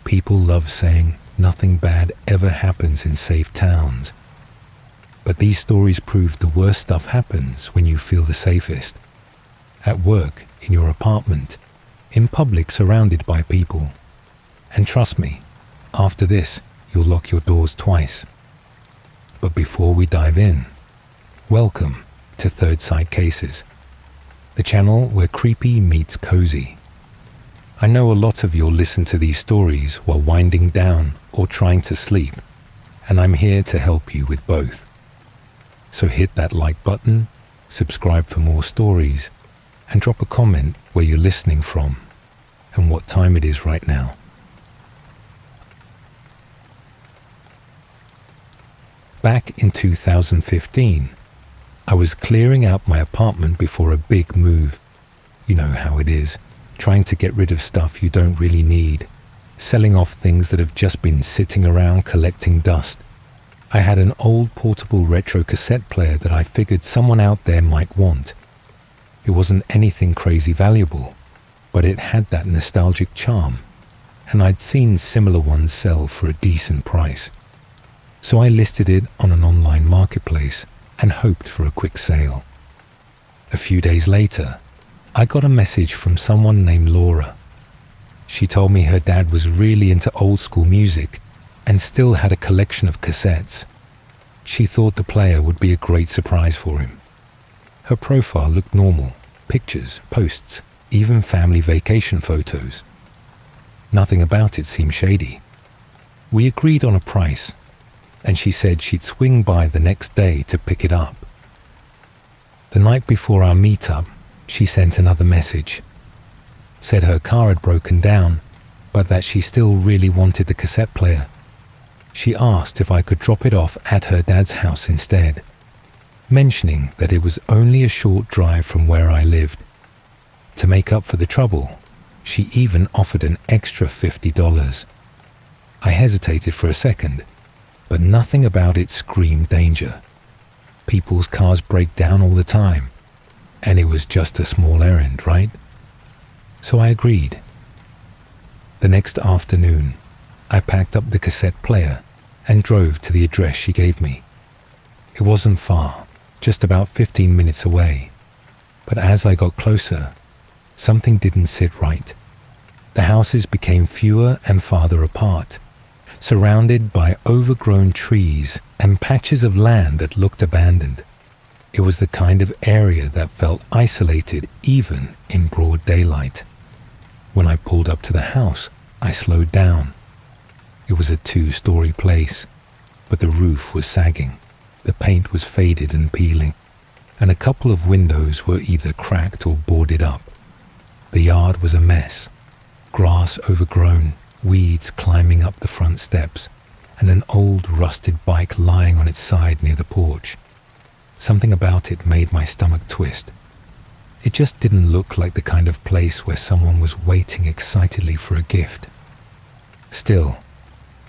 People love saying nothing bad ever happens in safe towns. But these stories prove the worst stuff happens when you feel the safest. At work, in your apartment, in public surrounded by people. And trust me, after this, you'll lock your doors twice. But before we dive in, welcome to Third Sight Cases, the channel where creepy meets cozy. I know a lot of you'll listen to these stories while winding down or trying to sleep, and I'm here to help you with both. So hit that like button, subscribe for more stories, and drop a comment where you're listening from and what time it is right now. Back in 2015, I was clearing out my apartment before a big move. You know how it is, trying to get rid of stuff you don't really need, selling off things that have just been sitting around collecting dust. I had an old portable retro cassette player that I figured someone out there might want. It wasn't anything crazy valuable, but it had that nostalgic charm, and I'd seen similar ones sell for a decent price. So I listed it on an online marketplace and hoped for a quick sale. A few days later, I got a message from someone named Laura. She told me her dad was really into old school music and still had a collection of cassettes. She thought the player would be a great surprise for him. Her profile looked normal, pictures, posts, even family vacation photos. Nothing about it seemed shady. We agreed on a price, and she said she'd swing by the next day to pick it up. The night before our meetup, she sent another message. Said her car had broken down, but that she still really wanted the cassette player. She asked if I could drop it off at her dad's house instead, mentioning that it was only a short drive from where I lived. To make up for the trouble, she even offered an extra $50. I hesitated for a second, but nothing about it screamed danger. People's cars break down all the time, and it was just a small errand, right? So I agreed. The next afternoon, I packed up the cassette player and drove to the address she gave me. It wasn't far, just about 15 minutes away, but as I got closer, something didn't sit right. The houses became fewer and farther apart, surrounded by overgrown trees and patches of land that looked abandoned. It was the kind of area that felt isolated even in broad daylight. When I pulled up to the house, I slowed down. It was a 2-story place, but the roof was sagging, the paint was faded and peeling, and a couple of windows were either cracked or boarded up. The yard was a mess, grass overgrown, weeds climbing up the front steps, and an old rusted bike lying on its side near the porch. Something about it made my stomach twist. It just didn't look like the kind of place where someone was waiting excitedly for a gift. Still,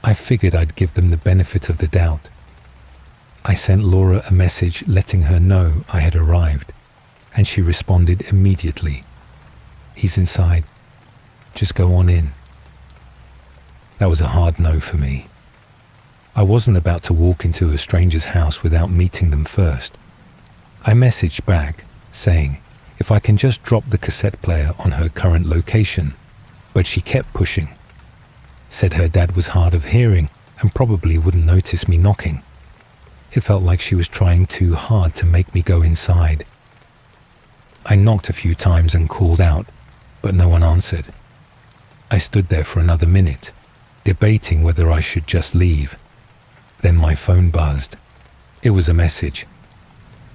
I figured I'd give them the benefit of the doubt. I sent Laura a message letting her know I had arrived, and she responded immediately. "He's inside. Just go on in." That was a hard no for me. I wasn't about to walk into a stranger's house without meeting them first. I messaged back, saying if I can just drop the cassette player on her current location, but she kept pushing. Said her dad was hard of hearing and probably wouldn't notice me knocking. It felt like she was trying too hard to make me go inside. I knocked a few times and called out, but no one answered. I stood there for another minute, debating whether I should just leave. Then my phone buzzed. It was a message,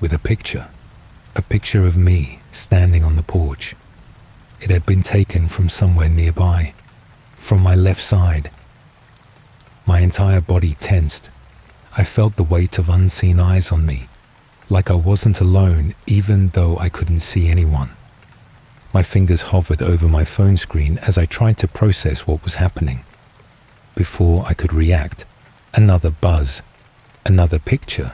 with a picture of me standing on the porch. It had been taken from somewhere nearby, from my left side. My entire body tensed. I felt the weight of unseen eyes on me, like I wasn't alone even though I couldn't see anyone. My fingers hovered over my phone screen as I tried to process what was happening. Before I could react, another buzz, another picture.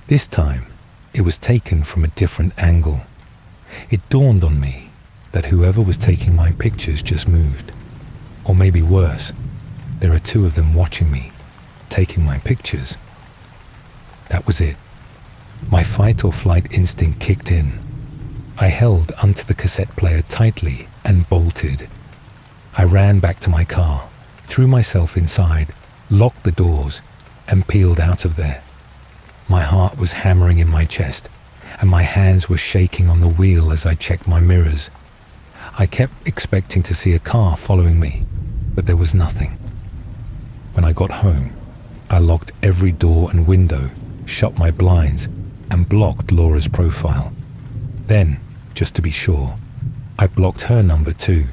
This time, it was taken from a different angle. It dawned on me that whoever was taking my pictures just moved. Or maybe worse, there are two of them watching me, taking my pictures. That was it. My fight or flight instinct kicked in. I held onto the cassette player tightly and bolted. I ran back to my car, threw myself inside, locked the doors, and peeled out of there. My heart was hammering in my chest, and my hands were shaking on the wheel as I checked my mirrors. I kept expecting to see a car following me, but there was nothing. When I got home, I locked every door and window, shut my blinds, and blocked Laura's profile. Then, just to be sure, I blocked her number too.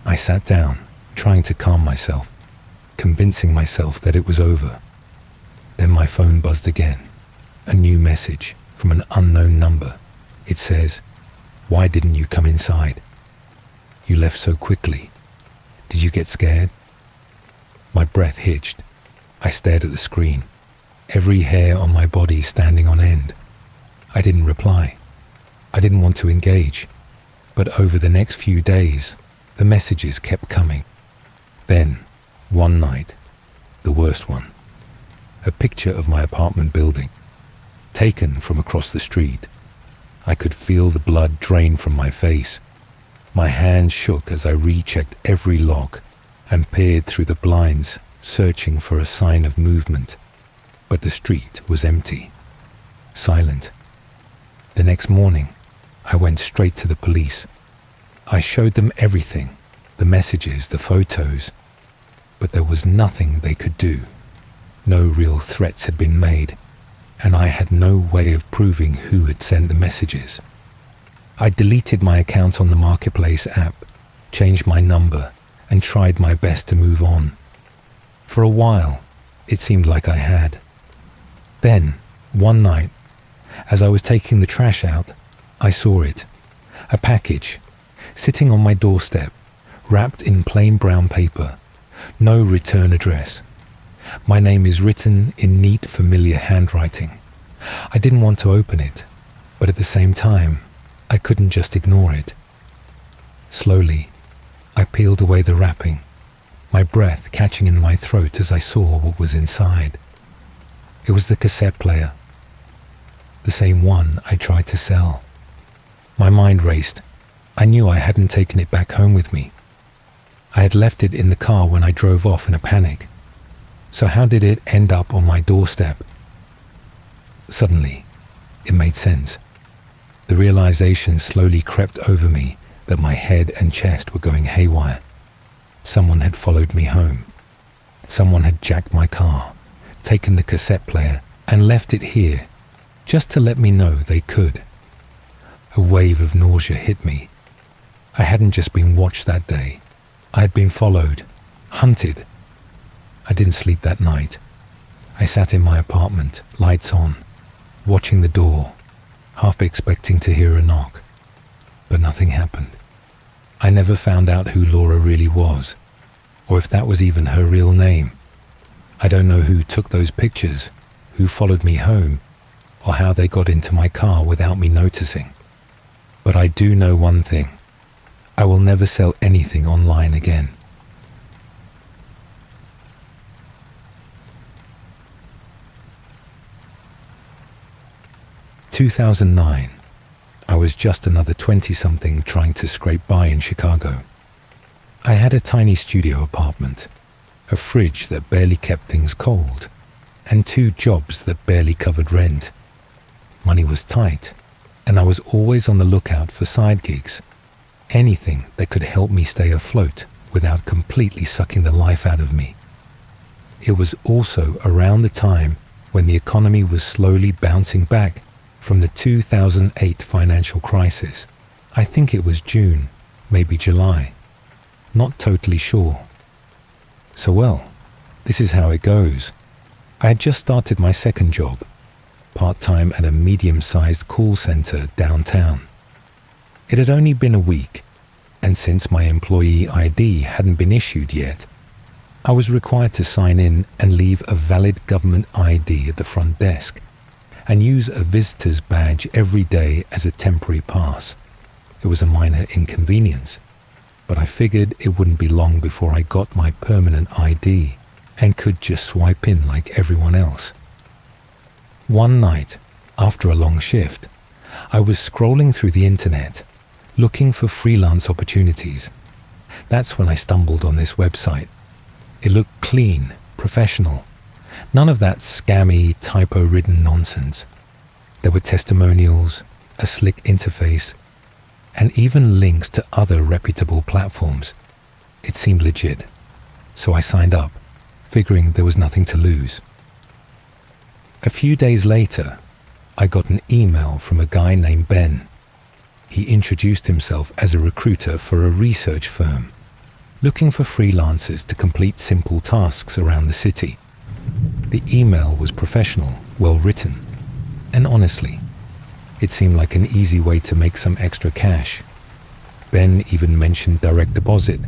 I sat down, trying to calm myself, convincing myself that it was over. Then my phone buzzed again. A new message from an unknown number. It says, "Why didn't you come inside? You left so quickly. Did you get scared?" My breath hitched. I stared at the screen, every hair on my body standing on end. I didn't reply. I didn't want to engage. But over the next few days, the messages kept coming. Then, one night, the worst one, a picture of my apartment building, taken from across the street. I could feel the blood drain from my face. My hands shook as I rechecked every lock and peered through the blinds, searching for a sign of movement. But the street was empty, silent. The next morning, I went straight to the police. I showed them everything, the messages, the photos, but there was nothing they could do. No real threats had been made, and I had no way of proving who had sent the messages. I deleted my account on the Marketplace app, changed my number, and tried my best to move on. For a while, it seemed like I had. Then, one night, as I was taking the trash out, I saw it. A package, sitting on my doorstep, wrapped in plain brown paper. No return address. My name is written in neat, familiar handwriting. I didn't want to open it, but at the same time, I couldn't just ignore it. Slowly, I peeled away the wrapping, my breath catching in my throat as I saw what was inside. It was the cassette player, the same one I tried to sell. My mind raced. I knew I hadn't taken it back home with me. I had left it in the car when I drove off in a panic. So how did it end up on my doorstep? Suddenly, it made sense. The realization slowly crept over me that my head and chest were going haywire. Someone had followed me home. Someone had jacked my car, taken the cassette player, and left it here, just to let me know they could. A wave of nausea hit me. I hadn't just been watched that day. I had been followed, hunted. I didn't sleep that night. I sat in my apartment, lights on, watching the door, half expecting to hear a knock. But nothing happened. I never found out who Laura really was, or if that was even her real name. I don't know who took those pictures, who followed me home, or how they got into my car without me noticing. But I do know one thing. I will never sell anything online again. "2009. I was just another 20-something trying to scrape by in Chicago. I had a tiny studio apartment, a fridge that barely kept things cold, and 2 jobs that barely covered rent. Money was tight, and I was always on the lookout for side gigs, anything that could help me stay afloat without completely sucking the life out of me. It was also around the time when the economy was slowly bouncing back from the 2008 financial crisis. I think it was June, maybe July. Not totally sure. So well, this is how it goes. I had just started my second job, part-time at a medium-sized call center downtown. It had only been a week, and since my employee ID hadn't been issued yet, I was required to sign in and leave a valid government ID at the front desk, and use a visitor's badge every day as a temporary pass. It was a minor inconvenience, but I figured it wouldn't be long before I got my permanent ID and could just swipe in like everyone else. One night, after a long shift, I was scrolling through the internet, looking for freelance opportunities. That's when I stumbled on this website. It looked clean, professional. None of that scammy, typo-ridden nonsense. There were testimonials, a slick interface, and even links to other reputable platforms. It seemed legit, so I signed up, figuring there was nothing to lose. A few days later, I got an email from a guy named Ben. He introduced himself as a recruiter for a research firm, looking for freelancers to complete simple tasks around the city. The email was professional, well written, and honestly, it seemed like an easy way to make some extra cash. Ben even mentioned direct deposit,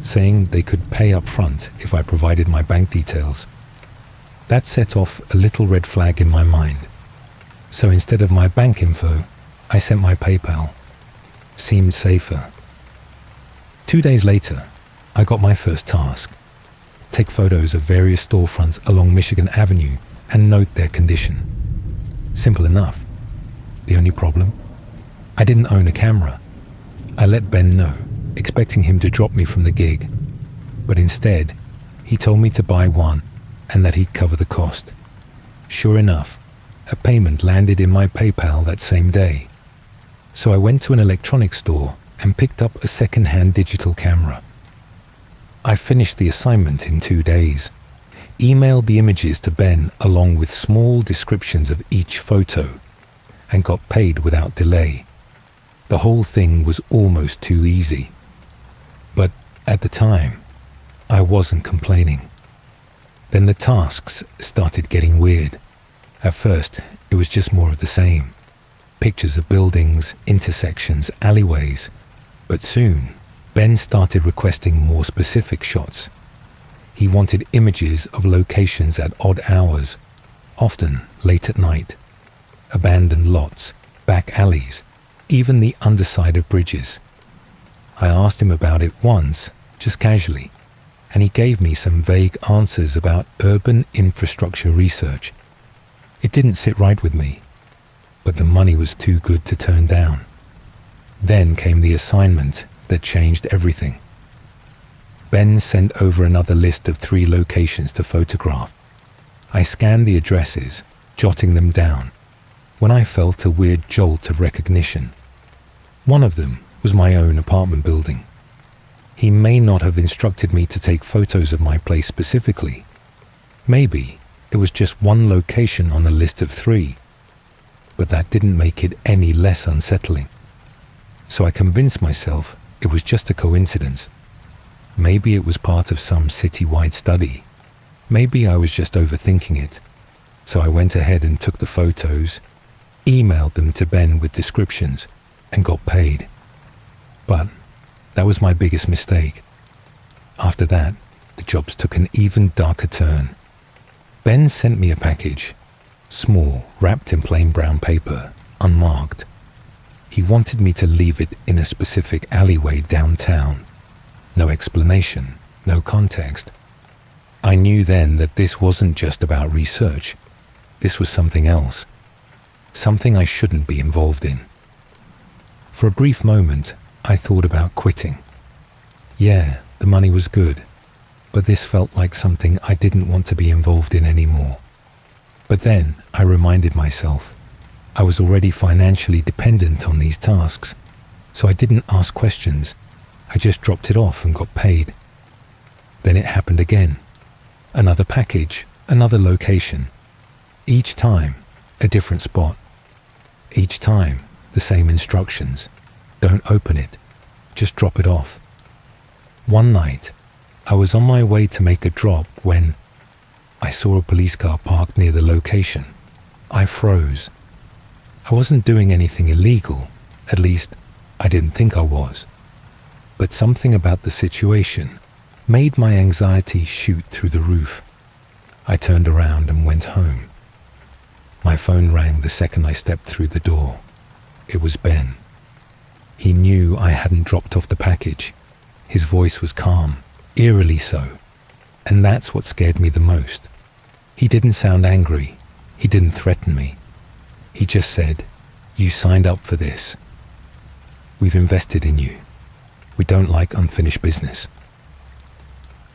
saying they could pay up front if I provided my bank details. That set off a little red flag in my mind. So instead of my bank info, I sent my PayPal. Seemed safer. 2 days later, I got my first task. Take photos of various storefronts along Michigan Avenue and note their condition. Simple enough. The only problem? I didn't own a camera. I let Ben know, expecting him to drop me from the gig. But instead, he told me to buy one and that he'd cover the cost. Sure enough, a payment landed in my PayPal that same day. So I went to an electronics store and picked up a second-hand digital camera. I finished the assignment in 2 days, emailed the images to Ben along with small descriptions of each photo, and got paid without delay. The whole thing was almost too easy. But at the time, I wasn't complaining. Then the tasks started getting weird. At first, it was just more of the same. Pictures of buildings, intersections, alleyways. But soon, Ben started requesting more specific shots. He wanted images of locations at odd hours, often late at night. Abandoned lots, back alleys, even the underside of bridges. I asked him about it once, just casually, and he gave me some vague answers about urban infrastructure research. It didn't sit right with me, but the money was too good to turn down. Then came the assignment that changed everything. Ben sent over another list of 3 locations to photograph. I scanned the addresses, jotting them down, when I felt a weird jolt of recognition. One of them was my own apartment building. He may not have instructed me to take photos of my place specifically. Maybe it was just one location on a list of 3, but that didn't make it any less unsettling. So I convinced myself it was just a coincidence. Maybe it was part of some city-wide study. Maybe I was just overthinking it. So I went ahead and took the photos, emailed them to Ben with descriptions, and got paid. But that was my biggest mistake. After that, the jobs took an even darker turn. Ben sent me a package, small, wrapped in plain brown paper, unmarked. He wanted me to leave it in a specific alleyway downtown. No explanation, no context. I knew then that this wasn't just about research. This was something else. Something I shouldn't be involved in. For a brief moment, I thought about quitting. Yeah, the money was good, but this felt like something I didn't want to be involved in anymore. But then I reminded myself, I was already financially dependent on these tasks, so I didn't ask questions. I just dropped it off and got paid. Then it happened again. Another package, another location. Each time, a different spot. Each time, the same instructions. Don't open it. Just drop it off. One night, I was on my way to make a drop when I saw a police car parked near the location. I froze. I wasn't doing anything illegal. At least, I didn't think I was. But something about the situation made my anxiety shoot through the roof. I turned around and went home. My phone rang the second I stepped through the door. It was Ben. He knew I hadn't dropped off the package. His voice was calm, eerily so, and that's what scared me the most. He didn't sound angry. He didn't threaten me. He just said, "You signed up for this. We've invested in you. We don't like unfinished business."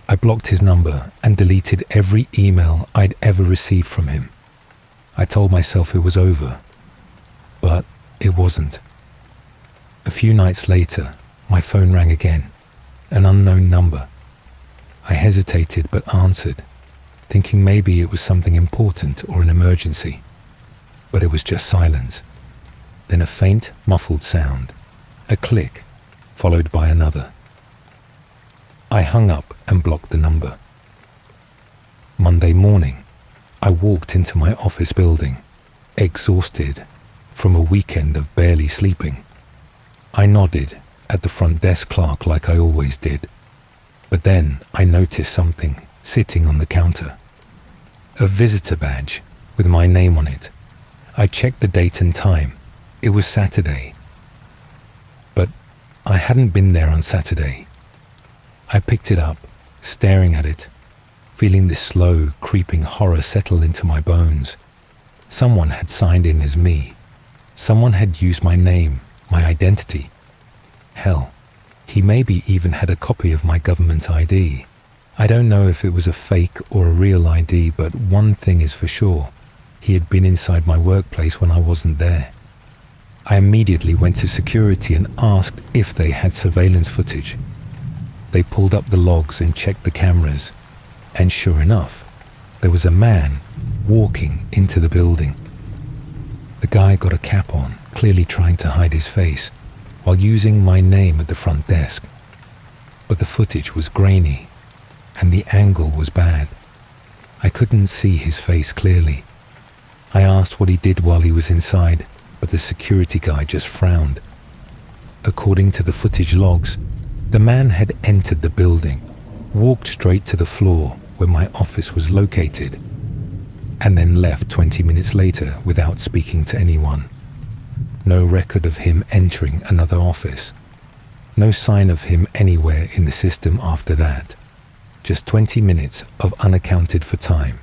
I blocked his number and deleted every email I'd ever received from him. I told myself it was over, but it wasn't. A few nights later, my phone rang again, an unknown number. I hesitated but answered, thinking maybe it was something important or an emergency. But it was just silence. Then a faint, muffled sound, a click, followed by another. I hung up and blocked the number. Monday morning, I walked into my office building, exhausted from a weekend of barely sleeping. I nodded at the front desk clerk like I always did, but then I noticed something sitting on the counter. A visitor badge with my name on it. I checked the date and time. It was Saturday. But I hadn't been there on Saturday. I picked it up, staring at it, feeling this slow, creeping horror settle into my bones. Someone had signed in as me. Someone had used my name, my identity. Hell, he maybe even had a copy of my government ID. I don't know if it was a fake or a real ID, but one thing is for sure. He had been inside my workplace when I wasn't there. I immediately went to security and asked if they had surveillance footage. They pulled up the logs and checked the cameras, and sure enough, there was a man walking into the building. The guy got a cap on, clearly trying to hide his face, while using my name at the front desk. But the footage was grainy, and the angle was bad. I couldn't see his face clearly. I asked what he did while he was inside, but the security guy just frowned. According to the footage logs, the man had entered the building, walked straight to the floor where my office was located, and then left 20 minutes later without speaking to anyone. No record of him entering another office. No sign of him anywhere in the system after that. Just 20 minutes of unaccounted for time.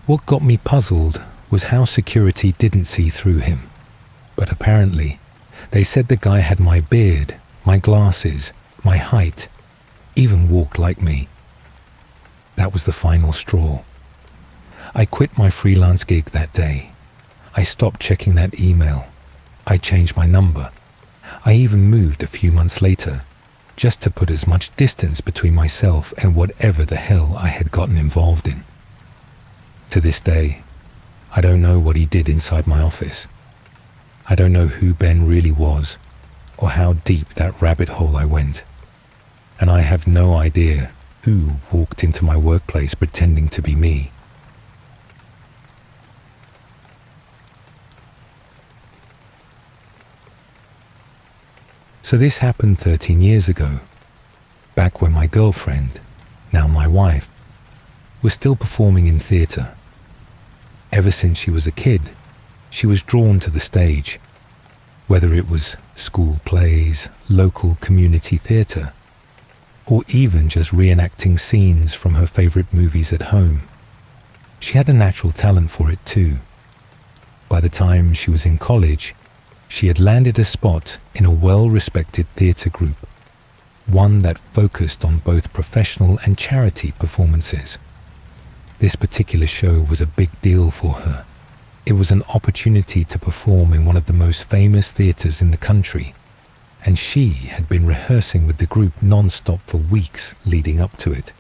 What got me puzzled was how security didn't see through him. But apparently, they said the guy had my beard, my glasses, my height, even walked like me. That was the final straw. I quit my freelance gig that day. I stopped checking that email. I changed my number. I even moved a few months later, just to put as much distance between myself and whatever the hell I had gotten involved in. To this day, I don't know what he did inside my office. I don't know who Ben really was, or how deep that rabbit hole I went. And I have no idea who walked into my workplace pretending to be me. So this happened 13 years ago, back when my girlfriend, now my wife, was still performing in theatre. Ever since she was a kid, she was drawn to the stage, whether it was school plays, local community theatre, or even just reenacting scenes from her favourite movies at home. She had a natural talent for it too. By the time she was in college, she had landed a spot in a well-respected theatre group, one that focused on both professional and charity performances. This particular show was a big deal for her. It was an opportunity to perform in one of the most famous theatres in the country, and she had been rehearsing with the group non-stop for weeks leading up to it.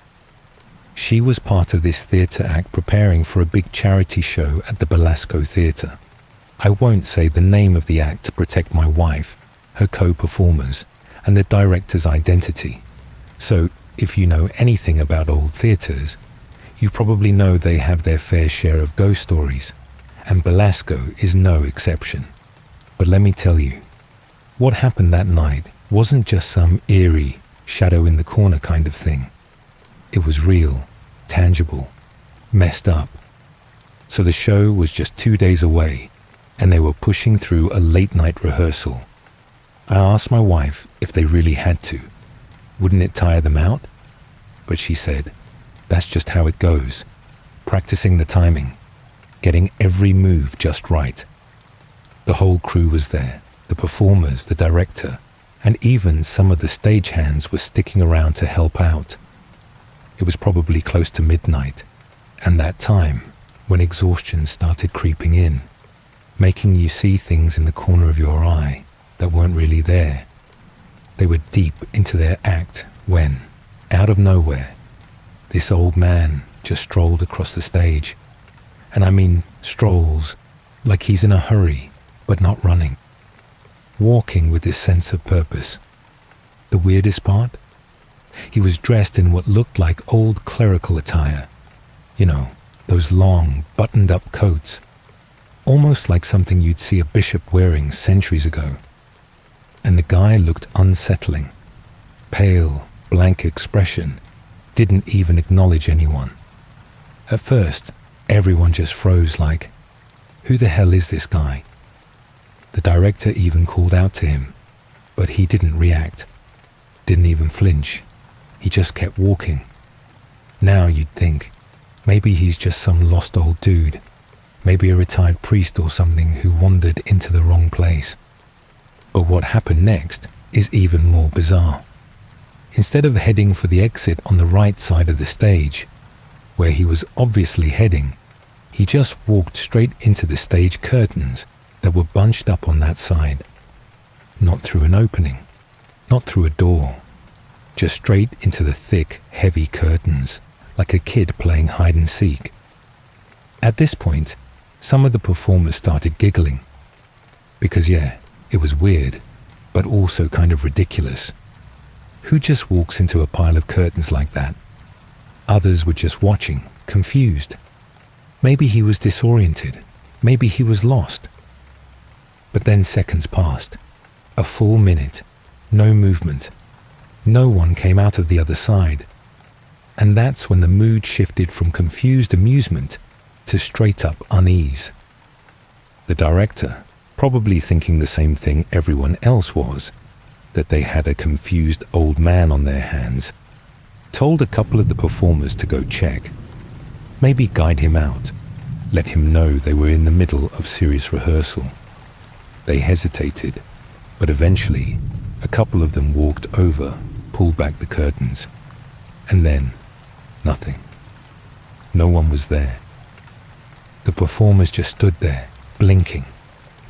She was part of this theatre act preparing for a big charity show at the Belasco Theatre. I won't say the name of the act to protect my wife, her co-performers, and the director's identity. So, if you know anything about old theatres, you probably know they have their fair share of ghost stories, and Belasco is no exception. But let me tell you, what happened that night wasn't just some eerie, shadow in the corner kind of thing. It was real, tangible, messed up. So the show was just 2 days away, and they were pushing through a late-night rehearsal. I asked my wife if they really had to. Wouldn't it tire them out? But she said, that's just how it goes. Practicing the timing, getting every move just right. The whole crew was there, the performers, the director, and even some of the stagehands were sticking around to help out. It was probably close to midnight, and that time when exhaustion started creeping in, making you see things in the corner of your eye that weren't really there. They were deep into their act when, out of nowhere, this old man just strolled across the stage. And I mean strolls like he's in a hurry, but not running. Walking with this sense of purpose. The weirdest part? He was dressed in what looked like old clerical attire. You know, those long, buttoned-up coats. Almost like something you'd see a bishop wearing centuries ago. And the guy looked unsettling. Pale, blank expression. Didn't even acknowledge anyone. At first, everyone just froze like, who the hell is this guy? The director even called out to him, but he didn't react. Didn't even flinch. He just kept walking. Now you'd think, maybe he's just some lost old dude. Maybe a retired priest or something who wandered into the wrong place. But what happened next is even more bizarre. Instead of heading for the exit on the right side of the stage, where he was obviously heading, he just walked straight into the stage curtains that were bunched up on that side. Not through an opening, not through a door, just straight into the thick, heavy curtains, like a kid playing hide and seek. At this point, some of the performers started giggling. Because yeah, it was weird, but also kind of ridiculous. Who just walks into a pile of curtains like that? Others were just watching, confused. Maybe he was disoriented. Maybe he was lost. But then seconds passed. A full minute. No movement. No one came out of the other side. And that's when the mood shifted from confused amusement to straight-up unease. The director, probably thinking the same thing everyone else was, that they had a confused old man on their hands, told a couple of the performers to go check. Maybe guide him out, let him know they were in the middle of serious rehearsal. They hesitated, but eventually a couple of them walked over, pulled back the curtains, and then nothing. No one was there. The performers just stood there, blinking,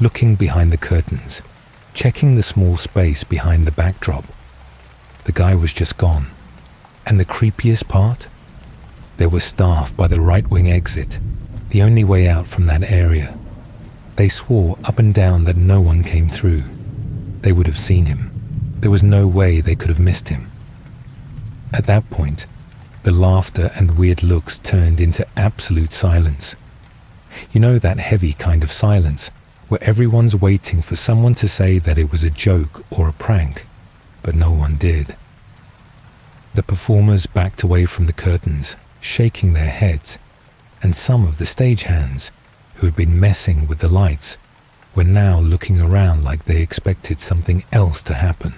looking behind the curtains, checking the small space behind the backdrop. The guy was just gone. And the creepiest part? There was staff by the right-wing exit, the only way out from that area. They swore up and down that no one came through. They would have seen him. There was no way they could have missed him. At that point, the laughter and weird looks turned into absolute silence. You know, that heavy kind of silence where everyone's waiting for someone to say that it was a joke or a prank, but no one did. The performers backed away from the curtains, shaking their heads, and some of the stagehands, who had been messing with the lights, were now looking around like they expected something else to happen.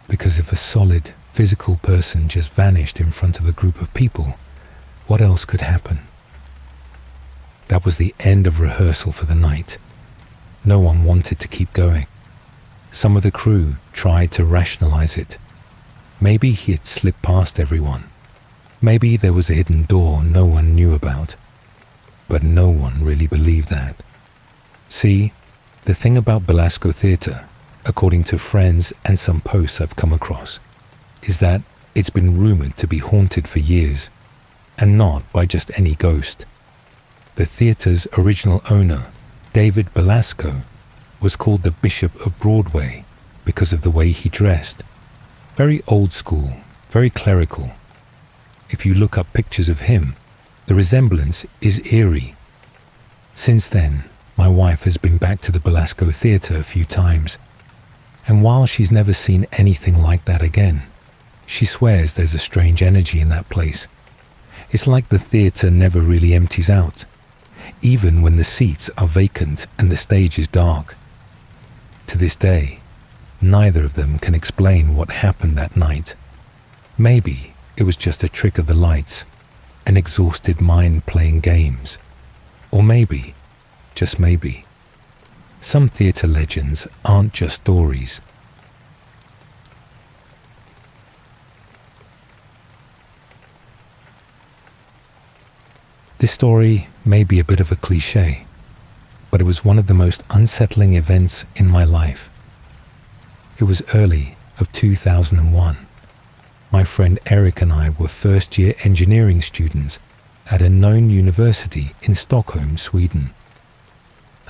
Because if a solid, physical person just vanished in front of a group of people, what else could happen? That was the end of rehearsal for the night. No one wanted to keep going. Some of the crew tried to rationalize it. Maybe he had slipped past everyone. Maybe there was a hidden door no one knew about. But no one really believed that. See, the thing about Belasco Theatre, according to friends and some posts I've come across, is that it's been rumored to be haunted for years, and not by just any ghost. The theatre's original owner, David Belasco, was called the Bishop of Broadway because of the way he dressed. Very old school, very clerical. If you look up pictures of him, the resemblance is eerie. Since then, my wife has been back to the Belasco Theatre a few times, and while she's never seen anything like that again, she swears there's a strange energy in that place. It's like the theatre never really empties out, even when the seats are vacant and the stage is dark. To this day, neither of them can explain what happened that night, Maybe it was just a trick of the lights, an exhausted mind playing games. Or maybe, just maybe, some theatre legends aren't just stories. This story may be a bit of a cliché, but it was one of the most unsettling events in my life. It was early of 2001. My friend Eric and I were first-year engineering students at a known university in Stockholm, Sweden.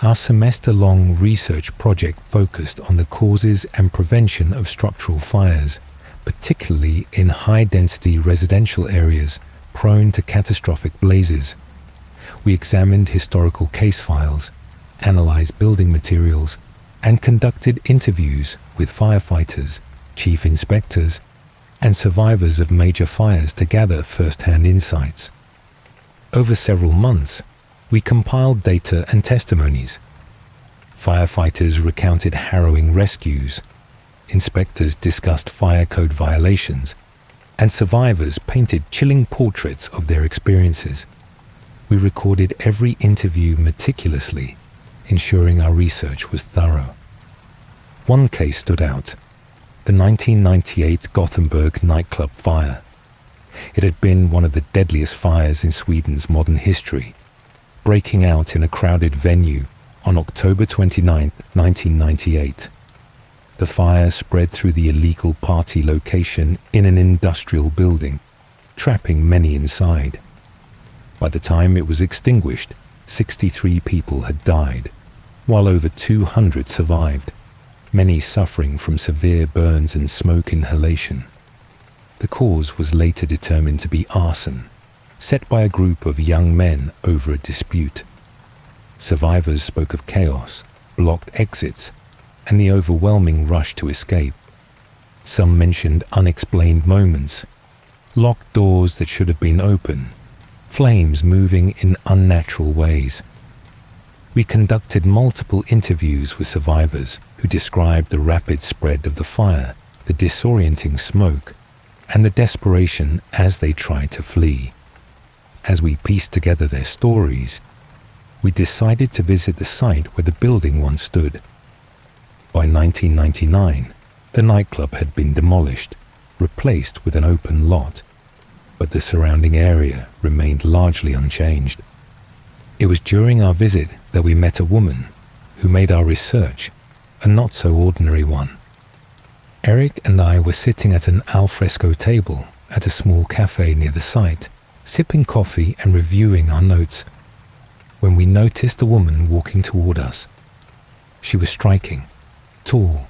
Our semester-long research project focused on the causes and prevention of structural fires, particularly in high-density residential areas prone to catastrophic blazes. We examined historical case files, analyzed building materials, and conducted interviews with firefighters, chief inspectors, and survivors of major fires to gather first-hand insights. Over several months, we compiled data and testimonies. Firefighters recounted harrowing rescues, inspectors discussed fire code violations, and survivors painted chilling portraits of their experiences. We recorded every interview meticulously, ensuring our research was thorough. One case stood out: the 1998 Gothenburg nightclub fire. It had been one of the deadliest fires in Sweden's modern history, breaking out in a crowded venue on October 29, 1998. The fire spread through the illegal party location in an industrial building, trapping many inside. By the time it was extinguished, 63 people had died, while over 200 survived, many suffering from severe burns and smoke inhalation. The cause was later determined to be arson, set by a group of young men over a dispute. Survivors spoke of chaos, blocked exits, and the overwhelming rush to escape. Some mentioned unexplained moments, locked doors that should have been open, flames moving in unnatural ways. We conducted multiple interviews with survivors who described the rapid spread of the fire, the disorienting smoke, and the desperation as they tried to flee. As we pieced together their stories, we decided to visit the site where the building once stood. By 1999, the nightclub had been demolished, replaced with an open lot, but the surrounding area remained largely unchanged. It was during our visit that we met a woman who made our research a not-so-ordinary one. Eric and I were sitting at an alfresco table at a small cafe near the site, sipping coffee and reviewing our notes, when we noticed a woman walking toward us. She was striking, tall,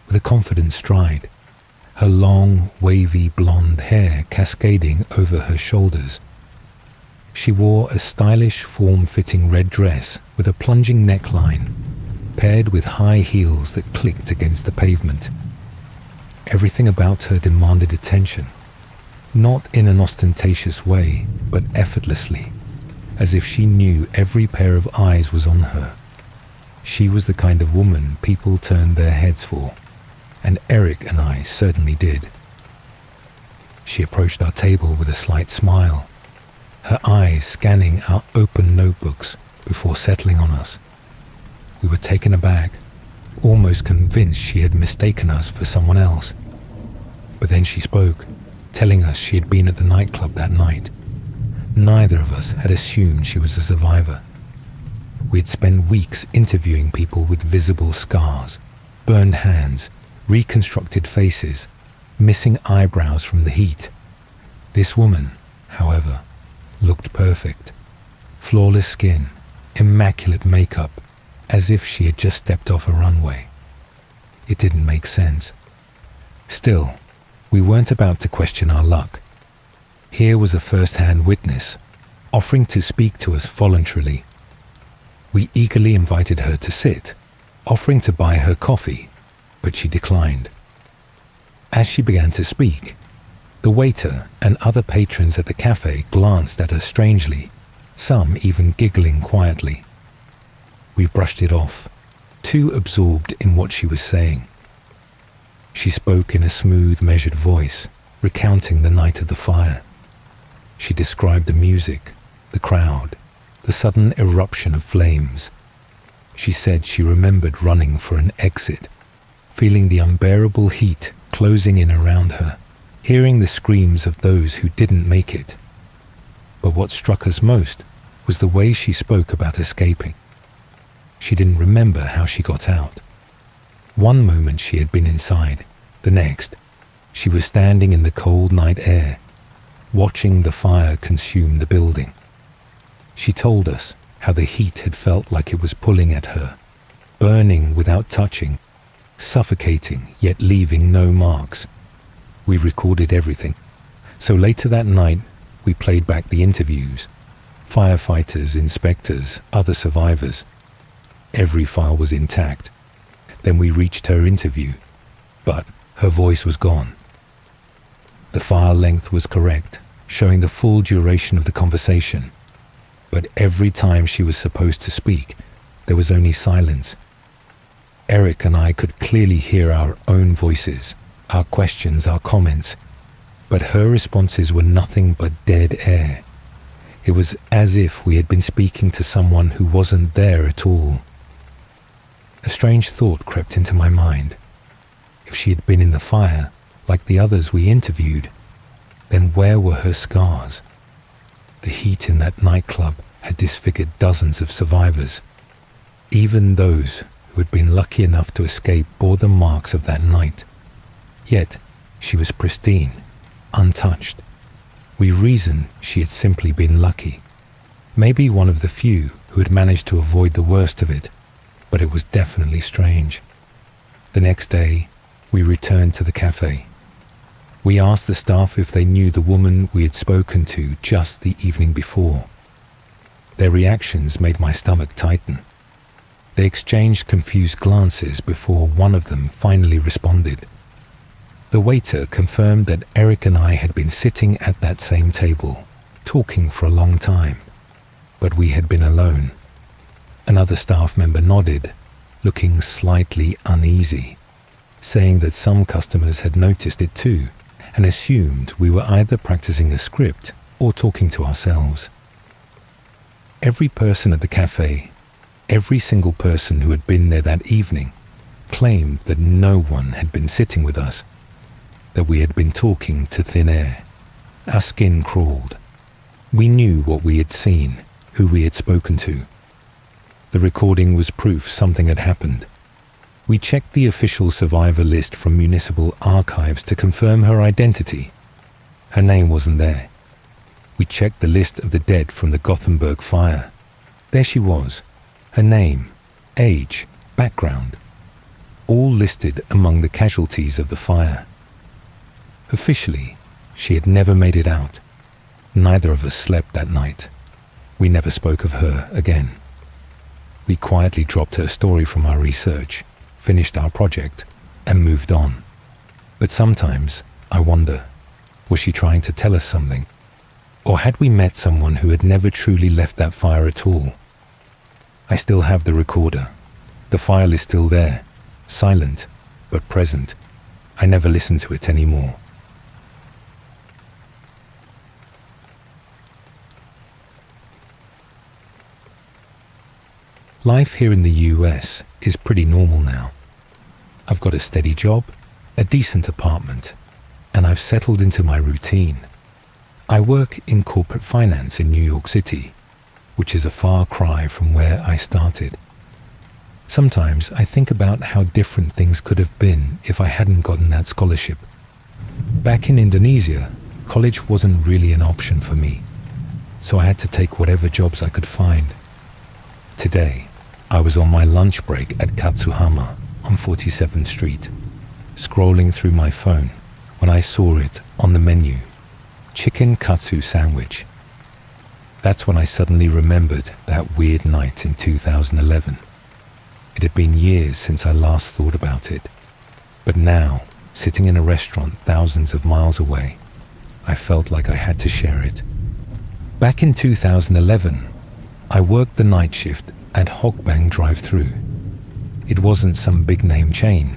with a confident stride, her long, wavy blonde hair cascading over her shoulders. She wore a stylish, form-fitting red dress with a plunging neckline, paired with high heels that clicked against the pavement. Everything about her demanded attention, not in an ostentatious way, but effortlessly, as if she knew every pair of eyes was on her. She was the kind of woman people turned their heads for, and Eric and I certainly did. She approached our table with a slight smile, her eyes scanning our open notebooks before settling on us. We were taken aback, almost convinced she had mistaken us for someone else. But then she spoke, telling us she had been at the nightclub that night. Neither of us had assumed she was a survivor. We had spent weeks interviewing people with visible scars, burned hands, reconstructed faces, missing eyebrows from the heat. This woman, however, looked perfect. Flawless skin, immaculate makeup, as if she had just stepped off a runway. It didn't make sense. Still, we weren't about to question our luck. Here was a first-hand witness, offering to speak to us voluntarily. We eagerly invited her to sit, offering to buy her coffee, but she declined. As she began to speak, the waiter and other patrons at the cafe glanced at her strangely, some even giggling quietly. We brushed it off, too absorbed in what she was saying. She spoke in a smooth, measured voice, recounting the night of the fire. She described the music, the crowd, the sudden eruption of flames. She said she remembered running for an exit, feeling the unbearable heat closing in around her, hearing the screams of those who didn't make it. But what struck us most was the way she spoke about escaping. She didn't remember how she got out. One moment she had been inside, the next, she was standing in the cold night air, watching the fire consume the building. She told us how the heat had felt like it was pulling at her, burning without touching, suffocating yet leaving no marks. We recorded everything, so later that night we played back the interviews, firefighters, inspectors, other survivors. Every file was intact. Then we reached her interview, but her voice was gone. The file length was correct, showing the full duration of the conversation, but every time she was supposed to speak, there was only silence. Eric and I could clearly hear our own voices, our questions, our comments, but her responses were nothing but dead air. It was as if we had been speaking to someone who wasn't there at all. A strange thought crept into my mind. If she had been in the fire, like the others we interviewed, then where were her scars? The heat in that nightclub had disfigured dozens of survivors. Even those who had been lucky enough to escape bore the marks of that night. Yet, she was pristine, untouched. We reasoned she had simply been lucky. Maybe one of the few who had managed to avoid the worst of it, but it was definitely strange. The next day, we returned to the cafe. We asked the staff if they knew the woman we had spoken to just the evening before. Their reactions made my stomach tighten. They exchanged confused glances before one of them finally responded. The waiter confirmed that Eric and I had been sitting at that same table, talking for a long time, but we had been alone. Another staff member nodded, looking slightly uneasy, saying that some customers had noticed it too and assumed we were either practicing a script or talking to ourselves. Every person at the cafe, every single person who had been there that evening, claimed that no one had been sitting with us, that we had been talking to thin air. Our skin crawled. We knew what we had seen, who we had spoken to. The recording was proof something had happened. We checked the official survivor list from municipal archives to confirm her identity. Her name wasn't there. We checked the list of the dead from the Gothenburg fire. There she was. Her name, age, background, all listed among the casualties of the fire. Officially, she had never made it out. Neither of us slept that night. We never spoke of her again. We quietly dropped her story from our research, finished our project, and moved on. But sometimes I wonder, was she trying to tell us something? Or had we met someone who had never truly left that fire at all? I still have the recorder. The file is still there, silent but present. I never listen to it anymore. Life here in the US is pretty normal now. I've got a steady job, a decent apartment, and I've settled into my routine. I work in corporate finance in New York City, which is a far cry from where I started. Sometimes I think about how different things could have been if I hadn't gotten that scholarship. Back in Indonesia, college wasn't really an option for me, so I had to take whatever jobs I could find. Today, I was on my lunch break at Katsuhama on 47th Street, scrolling through my phone when I saw it on the menu, chicken katsu sandwich. That's when I suddenly remembered that weird night in 2011. It had been years since I last thought about it, but now, sitting in a restaurant thousands of miles away, I felt like I had to share it. Back in 2011, I worked the night shift at Hogbang drive-thru. It wasn't some big-name chain,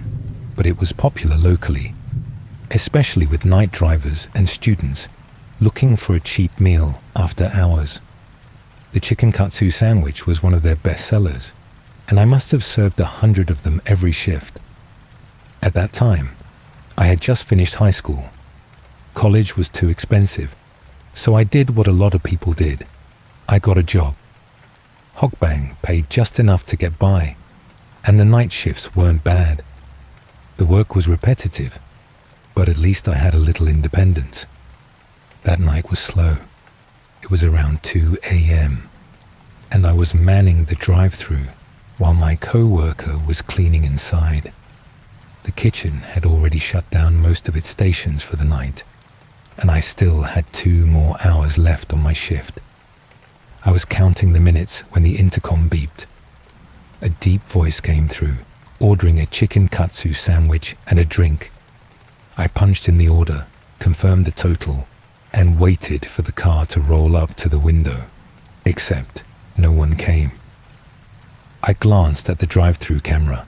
but it was popular locally. especially with night drivers and students looking for a cheap meal after hours. The chicken katsu sandwich was one of their best sellers, and I must have served 100 of them every shift. At that time, I had just finished high school. College was too expensive, so I did what a lot of people did. I got a job. Hokbang paid just enough to get by, and the night shifts weren't bad. The work was repetitive, but at least I had a little independence. That night was slow. It was around 2 a.m., and I was manning the drive-thru while my co-worker was cleaning inside. The kitchen had already shut down most of its stations for the night, and I still had 2 more hours left on my shift. I was counting the minutes when the intercom beeped. A deep voice came through, ordering a chicken katsu sandwich and a drink. I punched in the order, confirmed the total, and waited for the car to roll up to the window, except no one came. I glanced at the drive-thru camera.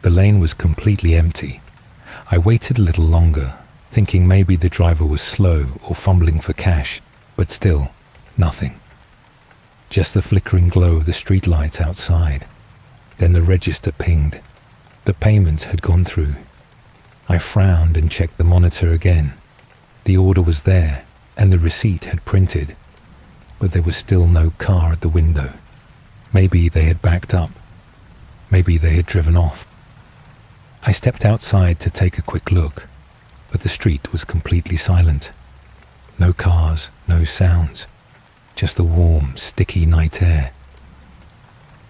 The lane was completely empty. I waited a little longer, thinking maybe the driver was slow or fumbling for cash, but still, nothing. Just the flickering glow of the streetlights outside. Then the register pinged. The payment had gone through. I frowned and checked the monitor again. The order was there, and the receipt had printed, but there was still no car at the window. Maybe they had backed up. Maybe they had driven off. I stepped outside to take a quick look, but the street was completely silent. No cars, no sounds, just the warm, sticky night air.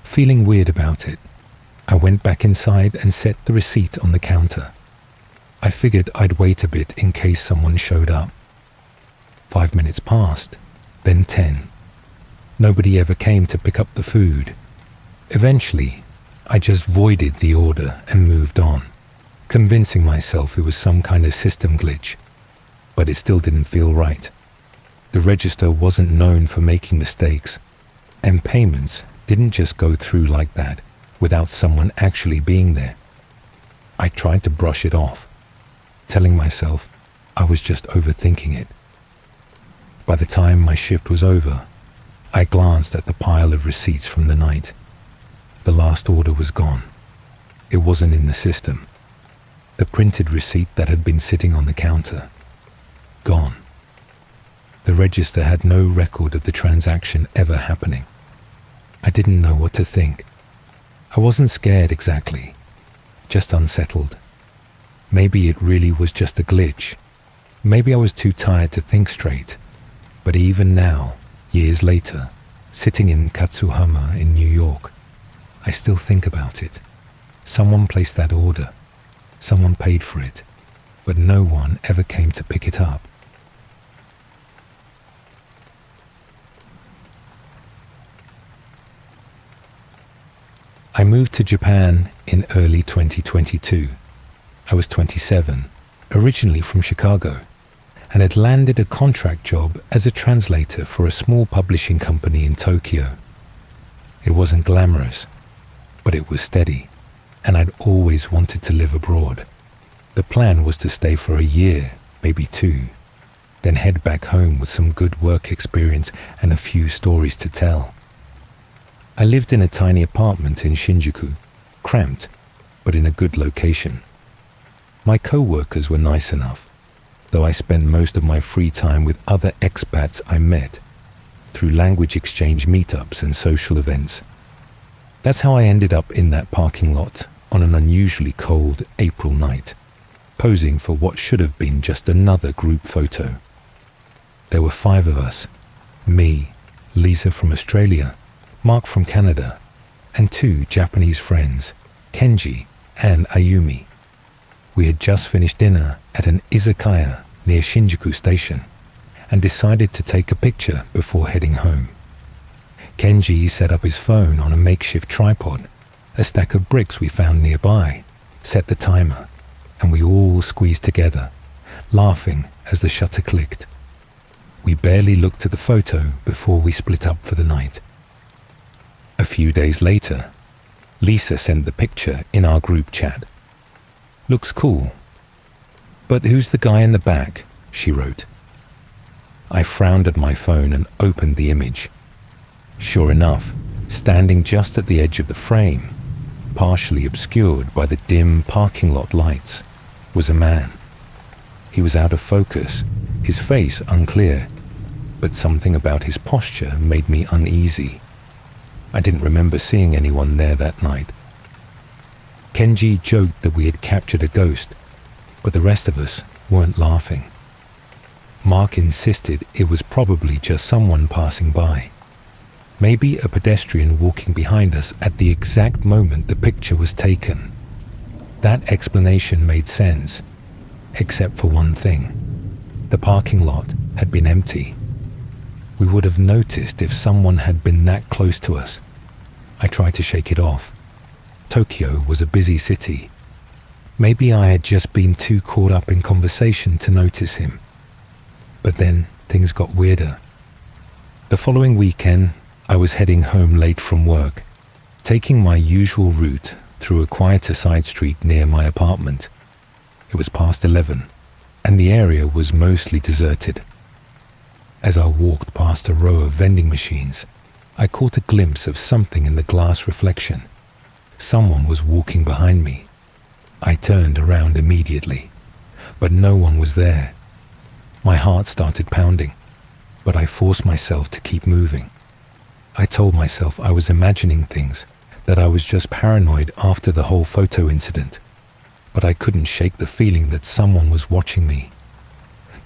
Feeling weird about it, I went back inside and set the receipt on the counter. I figured I'd wait a bit in case someone showed up. 5 minutes passed, then 10. Nobody ever came to pick up the food. Eventually, I just voided the order and moved on, convincing myself it was some kind of system glitch, but it still didn't feel right. The register wasn't known for making mistakes, and payments didn't just go through like that without someone actually being there. I tried to brush it off, telling myself I was just overthinking it. By the time my shift was over, I glanced at the pile of receipts from the night. The last order was gone. It wasn't in the system. The printed receipt that had been sitting on the counter, gone. The register had no record of the transaction ever happening. I didn't know what to think. I wasn't scared exactly, just unsettled. Maybe it really was just a glitch. Maybe I was too tired to think straight. But even now, years later, sitting in Katsuhama in New York, I still think about it. Someone placed that order. Someone paid for it, but no one ever came to pick it up. I moved to Japan in early 2022. I was 27, originally from Chicago, and had landed a contract job as a translator for a small publishing company in Tokyo. It wasn't glamorous, but it was steady, and I'd always wanted to live abroad. The plan was to stay for a year, maybe 2, then head back home with some good work experience and a few stories to tell. I lived in a tiny apartment in Shinjuku, cramped, but in a good location. My co-workers were nice enough, though I spent most of my free time with other expats I met through language exchange meetups and social events. That's how I ended up in that parking lot on an unusually cold April night, posing for what should have been just another group photo. There were 5 of us, me, Lisa from Australia, Mark from Canada, and 2 Japanese friends, Kenji and Ayumi. We had just finished dinner at an izakaya near Shinjuku Station and decided to take a picture before heading home. Kenji set up his phone on a makeshift tripod, a stack of bricks we found nearby, set the timer, and we all squeezed together, laughing as the shutter clicked. We barely looked at the photo before we split up for the night. A few days later, Lisa sent the picture in our group chat. Looks cool. "But who's the guy in the back?" she wrote. I frowned at my phone and opened the image. Sure enough, standing just at the edge of the frame, partially obscured by the dim parking lot lights, was a man. He was out of focus, his face unclear, but something about his posture made me uneasy. I didn't remember seeing anyone there that night. Kenji joked that we had captured a ghost, but the rest of us weren't laughing. Mark insisted it was probably just someone passing by. Maybe a pedestrian walking behind us at the exact moment the picture was taken. That explanation made sense, except for one thing. The parking lot had been empty. We would have noticed if someone had been that close to us. I tried to shake it off. Tokyo was a busy city. Maybe I had just been too caught up in conversation to notice him. But then things got weirder. The following weekend, I was heading home late from work, taking my usual route through a quieter side street near my apartment. It was past 11, and the area was mostly deserted. As I walked past a row of vending machines, I caught a glimpse of something in the glass reflection. Someone was walking behind me. I turned around immediately, but no one was there. My heart started pounding, but I forced myself to keep moving. I told myself I was imagining things, that I was just paranoid after the whole photo incident, but I couldn't shake the feeling that someone was watching me.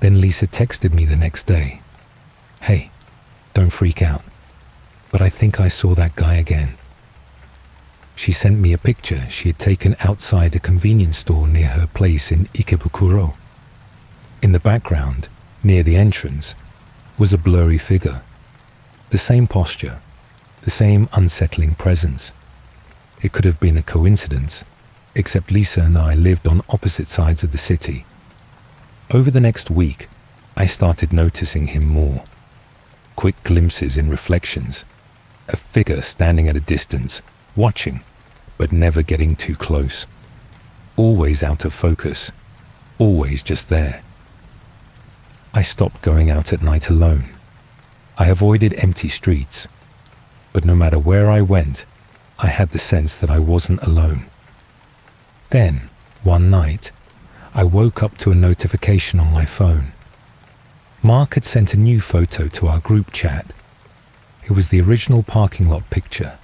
Then Lisa texted me the next day. "Hey, don't freak out, but I think I saw that guy again." She sent me a picture she had taken outside a convenience store near her place in Ikebukuro. In the background, near the entrance, was a blurry figure. The same posture, the same unsettling presence. It could have been a coincidence, except Lisa and I lived on opposite sides of the city. Over the next week, I started noticing him more. Quick glimpses in reflections, a figure standing at a distance, watching, but never getting too close. Always out of focus, always just there. I stopped going out at night alone. I avoided empty streets, but no matter where I went, I had the sense that I wasn't alone. Then, one night, I woke up to a notification on my phone. Mark had sent a new photo to our group chat. It was the original parking lot picture,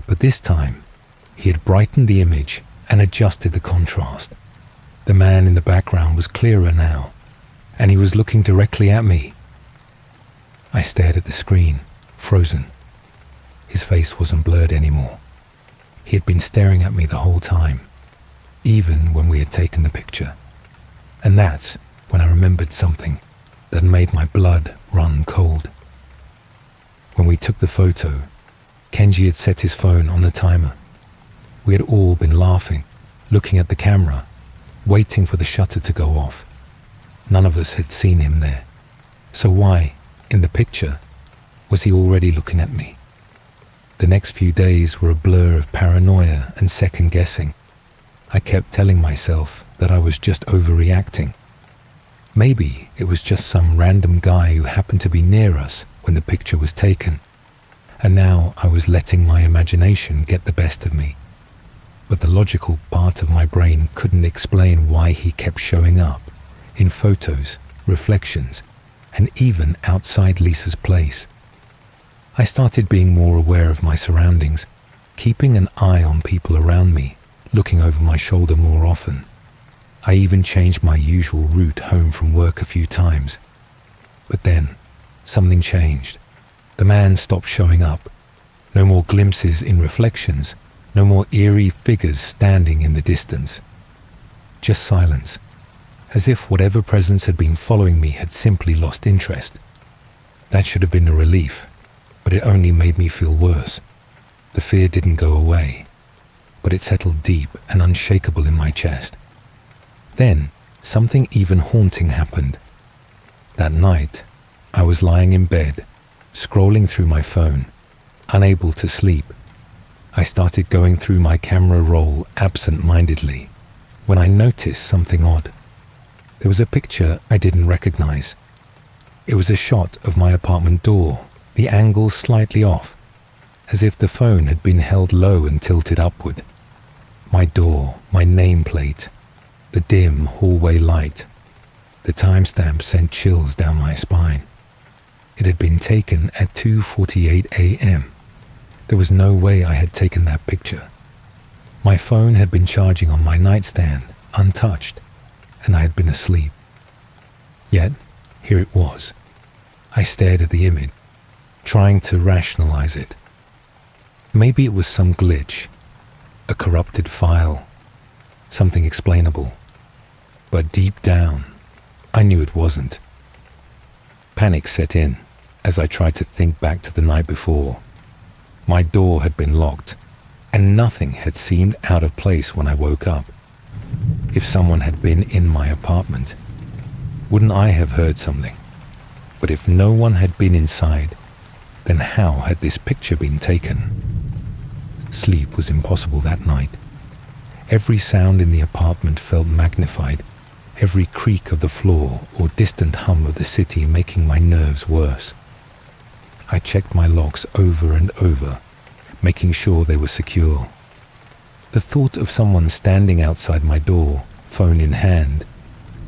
but this time, he had brightened the image and adjusted the contrast. The man in the background was clearer now, and he was looking directly at me. I stared at the screen, frozen. His face wasn't blurred anymore. He had been staring at me the whole time, even when we had taken the picture. And that's when I remembered something that made my blood run cold. When we took the photo, Kenji had set his phone on a timer. We had all been laughing, looking at the camera, waiting for the shutter to go off. None of us had seen him there. So why, in the picture, was he already looking at me? The next few days were a blur of paranoia and second guessing. I kept telling myself that I was just overreacting. Maybe it was just some random guy who happened to be near us when the picture was taken. And now I was letting my imagination get the best of me. But the logical part of my brain couldn't explain why he kept showing up, in photos, reflections, and even outside Lisa's place. I started being more aware of my surroundings, keeping an eye on people around me, looking over my shoulder more often. I even changed my usual route home from work a few times. But then, something changed. The man stopped showing up. No more glimpses in reflections, no more eerie figures standing in the distance. Just silence, as if whatever presence had been following me had simply lost interest. That should have been a relief, but it only made me feel worse. The fear didn't go away, but it settled deep and unshakable in my chest. Then, something even haunting happened. That night, I was lying in bed, scrolling through my phone, unable to sleep. I started going through my camera roll absent-mindedly when I noticed something odd. There was a picture I didn't recognize. It was a shot of my apartment door, the angle slightly off, as if the phone had been held low and tilted upward. My door, my nameplate, the dim hallway light. The timestamp sent chills down my spine. It had been taken at 2:48 a.m. There was no way I had taken that picture. My phone had been charging on my nightstand, untouched, and I had been asleep. Yet, here it was. I stared at the image, trying to rationalize it. Maybe it was some glitch, a corrupted file, something explainable. But deep down, I knew it wasn't. Panic set in as I tried to think back to the night before. My door had been locked, and nothing had seemed out of place when I woke up. If someone had been in my apartment, wouldn't I have heard something? But if no one had been inside, then how had this picture been taken? Sleep was impossible that night. Every sound in the apartment felt magnified, every creak of the floor or distant hum of the city making my nerves worse. I checked my locks over and over, making sure they were secure. The thought of someone standing outside my door, phone in hand,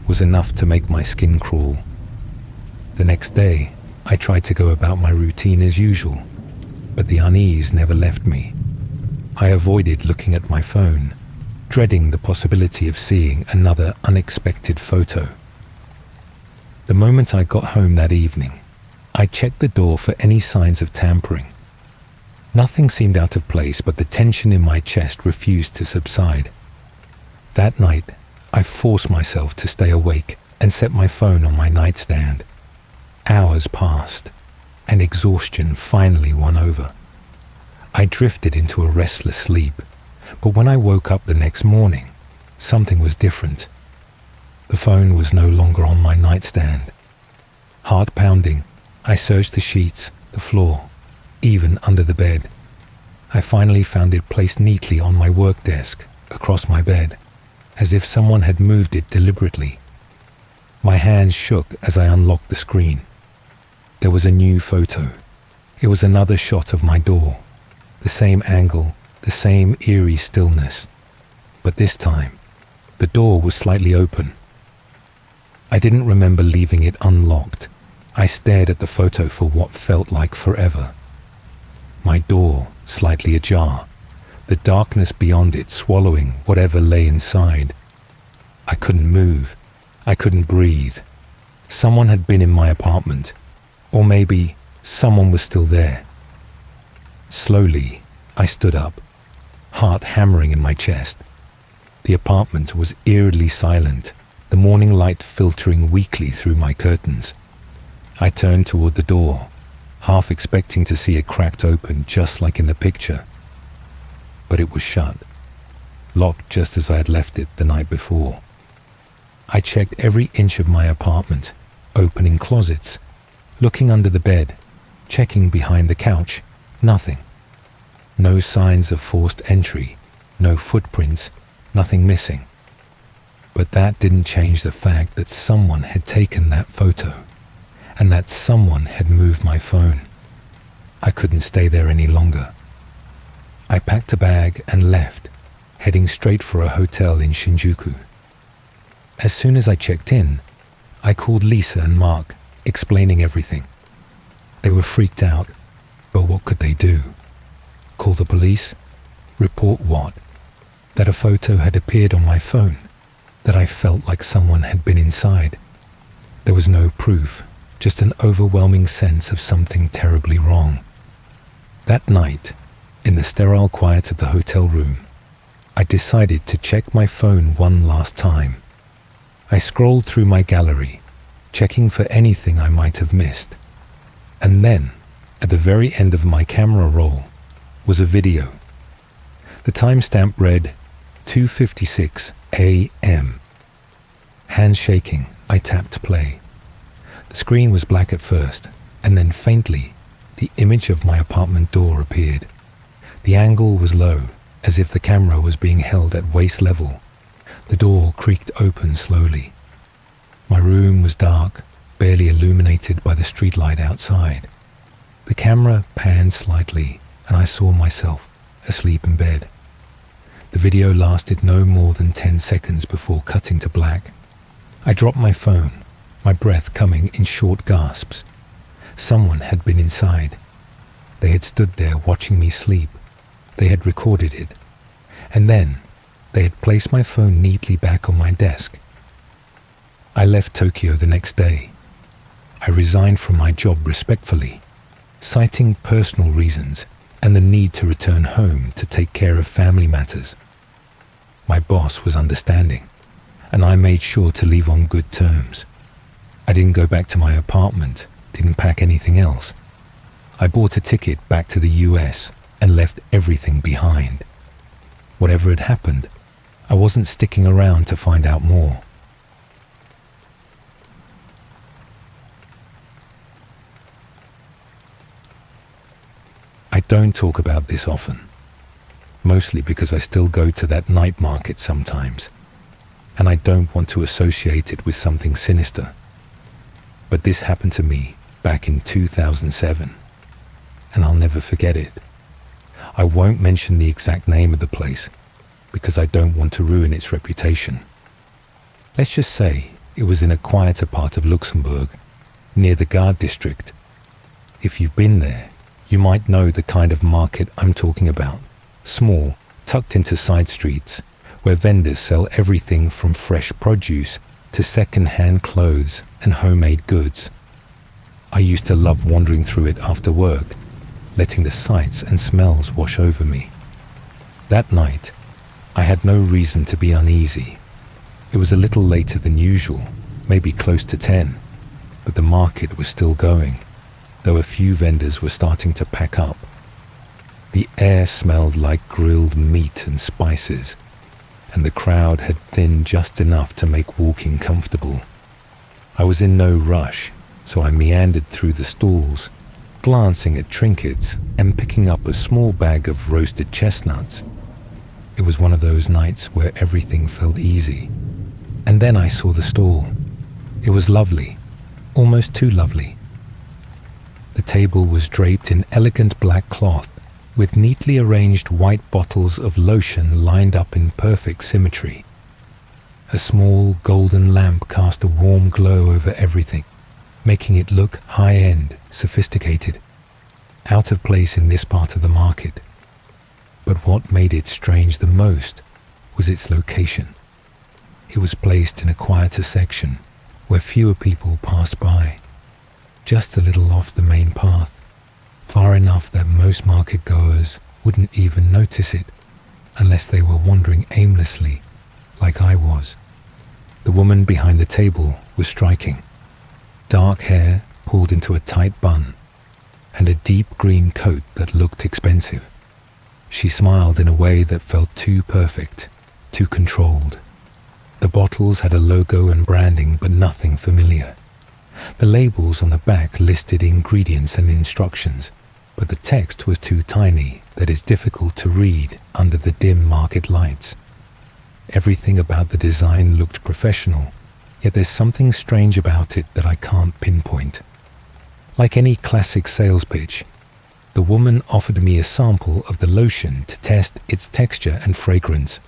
was enough to make my skin crawl. The next day, I tried to go about my routine as usual, but the unease never left me. I avoided looking at my phone, dreading the possibility of seeing another unexpected photo. The moment I got home that evening, I checked the door for any signs of tampering. Nothing seemed out of place, but the tension in my chest refused to subside. That night, I forced myself to stay awake and set my phone on my nightstand. Hours passed, and exhaustion finally won over. I drifted into a restless sleep, but when I woke up the next morning, something was different. The phone was no longer on my nightstand. Heart pounding, I searched the sheets, the floor, even under the bed. I finally found it placed neatly on my work desk, across my bed, as if someone had moved it deliberately. My hands shook as I unlocked the screen. There was a new photo. It was another shot of my door. The same angle, the same eerie stillness. But this time, the door was slightly open. I didn't remember leaving it unlocked. I stared at the photo for what felt like forever. My door slightly ajar, the darkness beyond it swallowing whatever lay inside. I couldn't move. I couldn't breathe. Someone had been in my apartment, or maybe someone was still there. Slowly, I stood up, heart hammering in my chest. The apartment was eerily silent, the morning light filtering weakly through my curtains. I turned toward the door, half expecting to see it cracked open just like in the picture. But it was shut, locked just as I had left it the night before. I checked every inch of my apartment, opening closets, looking under the bed, checking behind the couch. Nothing. No signs of forced entry, no footprints, nothing missing. But that didn't change the fact that someone had taken that photo, and that someone had moved my phone. I couldn't stay there any longer. I packed a bag and left, heading straight for a hotel in Shinjuku. As soon as I checked in, I called Lisa and Mark, explaining everything. They were freaked out, but what could they do? Call the police? Report what? That a photo had appeared on my phone, that I felt like someone had been inside. There was no proof, just an overwhelming sense of something terribly wrong. That night, in the sterile quiet of the hotel room, I decided to check my phone one last time. I scrolled through my gallery, checking for anything I might have missed. And then, at the very end of my camera roll, was a video. The timestamp read 2:56 a.m. Hands shaking, I tapped play. The screen was black at first, and then faintly, the image of my apartment door appeared. The angle was low, as if the camera was being held at waist level. The door creaked open slowly. My room was dark, barely illuminated by the streetlight outside. The camera panned slightly, and I saw myself asleep in bed. The video lasted no more than 10 seconds before cutting to black. I dropped my phone, my breath coming in short gasps. Someone had been inside. They had stood there watching me sleep. They had recorded it. And then they had placed my phone neatly back on my desk. I left Tokyo the next day. I resigned from my job respectfully, citing personal reasons and the need to return home to take care of family matters. My boss was understanding, and I made sure to leave on good terms. I didn't go back to my apartment, didn't pack anything else. I bought a ticket back to the US and left everything behind. Whatever had happened, I wasn't sticking around to find out more. I don't talk about this often, mostly because I still go to that night market sometimes, and I don't want to associate it with something sinister. But this happened to me back in 2007, and I'll never forget it. I won't mention the exact name of the place, because I don't want to ruin its reputation. Let's just say it was in a quieter part of Luxembourg, near the Gare district. If you've been there, you might know the kind of market I'm talking about. Small, tucked into side streets, where vendors sell everything from fresh produce to second-hand clothes and homemade goods. I used to love wandering through it after work, letting the sights and smells wash over me. That night, I had no reason to be uneasy. It was a little later than usual, maybe close to 10, but the market was still going, though a few vendors were starting to pack up. The air smelled like grilled meat and spices, and the crowd had thinned just enough to make walking comfortable. I was in no rush, so I meandered through the stalls, glancing at trinkets and picking up a small bag of roasted chestnuts. It was one of those nights where everything felt easy. And then I saw the stall. It was lovely, almost too lovely. The table was draped in elegant black cloth, with neatly arranged white bottles of lotion lined up in perfect symmetry. A small golden lamp cast a warm glow over everything, making it look high-end, sophisticated, out of place in this part of the market. But what made it strange the most was its location. It was placed in a quieter section, where fewer people passed by, just a little off the main path, far enough that most market goers wouldn't even notice it unless they were wandering aimlessly like I was. The woman behind the table was striking. Dark hair pulled into a tight bun, and a deep green coat that looked expensive. She smiled in a way that felt too perfect, too controlled. The bottles had a logo and branding, but nothing familiar. The labels on the back listed ingredients and instructions, but the text was too tiny that it's difficult to read under the dim market lights. Everything about the design looked professional, yet there's something strange about it that I can't pinpoint. Like any classic sales pitch, the woman offered me a sample of the lotion to test its texture and fragrance.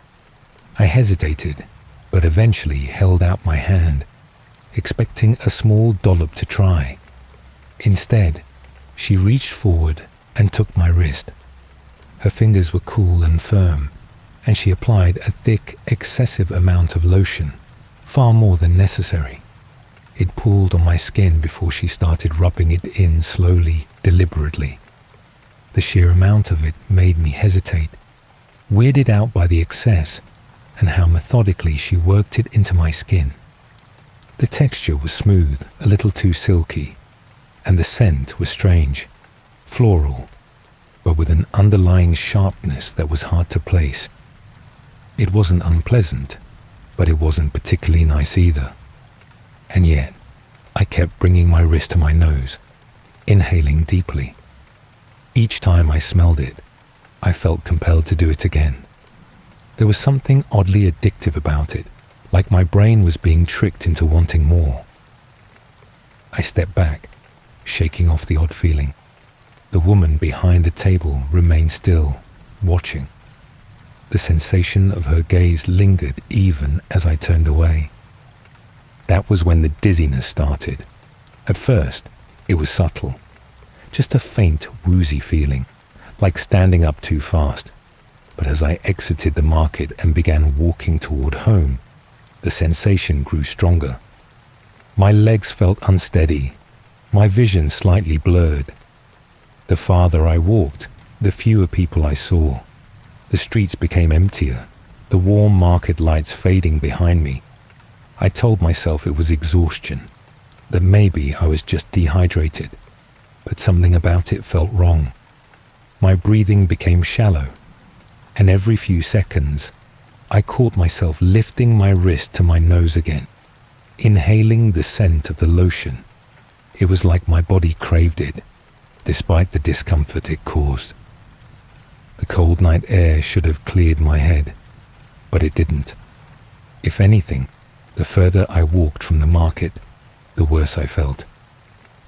I hesitated, but eventually held out my hand, expecting a small dollop to try. Instead, she reached forward and took my wrist. Her fingers were cool and firm, and she applied a thick, excessive amount of lotion, far more than necessary. It pooled on my skin before she started rubbing it in slowly, deliberately. The sheer amount of it made me hesitate, weirded out by the excess and how methodically she worked it into my skin. The texture was smooth, a little too silky, and the scent was strange, floral, but with an underlying sharpness that was hard to place. It wasn't unpleasant, but it wasn't particularly nice either. And yet, I kept bringing my wrist to my nose, inhaling deeply. Each time I smelled it, I felt compelled to do it again. There was something oddly addictive about it, like my brain was being tricked into wanting more. I stepped back, shaking off the odd feeling. The woman behind the table remained still, watching. The sensation of her gaze lingered even as I turned away. That was when the dizziness started. At first, it was subtle, just a faint, woozy feeling, like standing up too fast. But as I exited the market and began walking toward home, the sensation grew stronger. My legs felt unsteady, my vision slightly blurred. The farther I walked, the fewer people I saw. The streets became emptier, the warm market lights fading behind me. I told myself it was exhaustion, that maybe I was just dehydrated, but something about it felt wrong. My breathing became shallow, and every few seconds, I caught myself lifting my wrist to my nose again, inhaling the scent of the lotion. It was like my body craved it, despite the discomfort it caused. The cold night air should have cleared my head, but it didn't. If anything, the further I walked from the market, the worse I felt.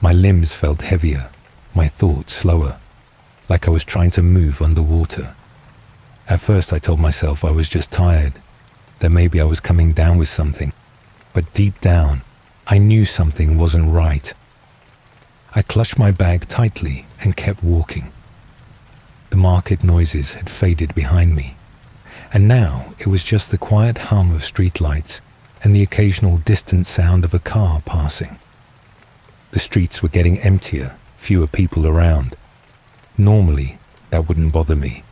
My limbs felt heavier, my thoughts slower, like I was trying to move underwater. At first I told myself I was just tired, that maybe I was coming down with something, but deep down, I knew something wasn't right. I clutched my bag tightly and kept walking. The market noises had faded behind me, and now it was just the quiet hum of streetlights and the occasional distant sound of a car passing. The streets were getting emptier, fewer people around. Normally, that wouldn't bother me.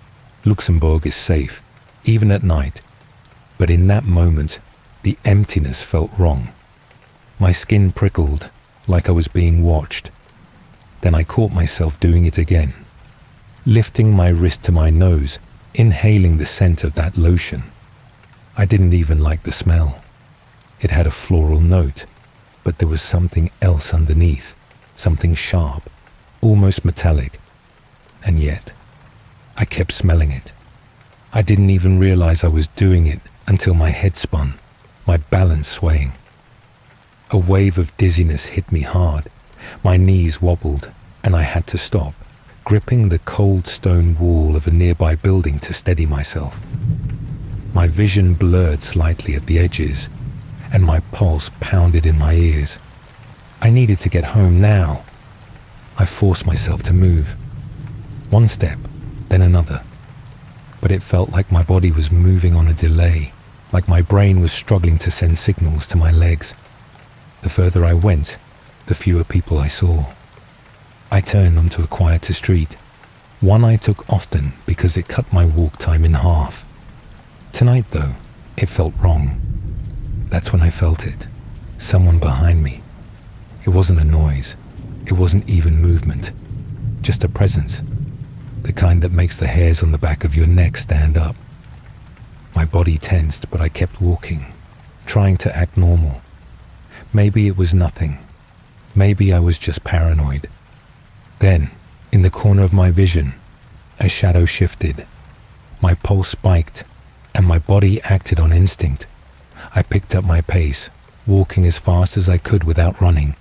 Luxembourg is safe, even at night. But in that moment, the emptiness felt wrong. My skin prickled, like I was being watched. Then I caught myself doing it again, lifting my wrist to my nose, inhaling the scent of that lotion. I didn't even like the smell. It had a floral note, but there was something else underneath, something sharp, almost metallic. And yet, I kept smelling it. I didn't even realize I was doing it until my head spun, my balance swaying. A wave of dizziness hit me hard. My knees wobbled, and I had to stop, gripping the cold stone wall of a nearby building to steady myself. My vision blurred slightly at the edges, and my pulse pounded in my ears. I needed to get home now. I forced myself to move. One step, then another. But it felt like my body was moving on a delay, like my brain was struggling to send signals to my legs. The further I went, the fewer people I saw. I turned onto a quieter street, one I took often because it cut my walk time in half. Tonight, though, it felt wrong. That's when I felt it. Someone behind me. It wasn't a noise. It wasn't even movement. Just a presence. The kind that makes the hairs on the back of your neck stand up. My body tensed, but I kept walking, trying to act normal. Maybe it was nothing. Maybe I was just paranoid. Then, in the corner of my vision, a shadow shifted. My pulse spiked, and my body acted on instinct. I picked up my pace, walking as fast as I could without running.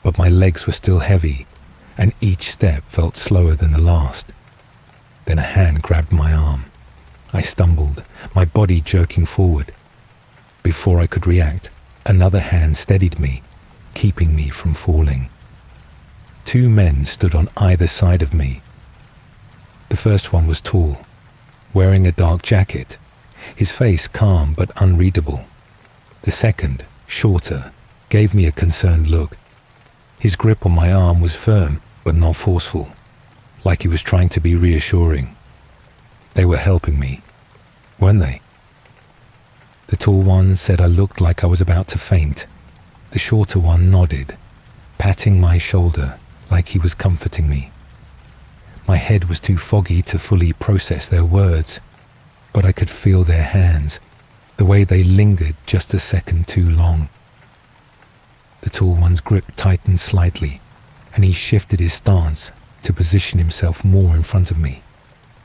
But my legs were still heavy, and each step felt slower than the last. Then a hand grabbed my arm. I stumbled, my body jerking forward. Before I could react, another hand steadied me, keeping me from falling. Two men stood on either side of me. The first one was tall, wearing a dark jacket, his face calm but unreadable. The second, shorter, gave me a concerned look. His grip on my arm was firm but not forceful, like he was trying to be reassuring. They were helping me, weren't they? The tall one said I looked like I was about to faint. The shorter one nodded, patting my shoulder like he was comforting me. My head was too foggy to fully process their words, but I could feel their hands, the way they lingered just a second too long. The tall one's grip tightened slightly, and he shifted his stance to position himself more in front of me,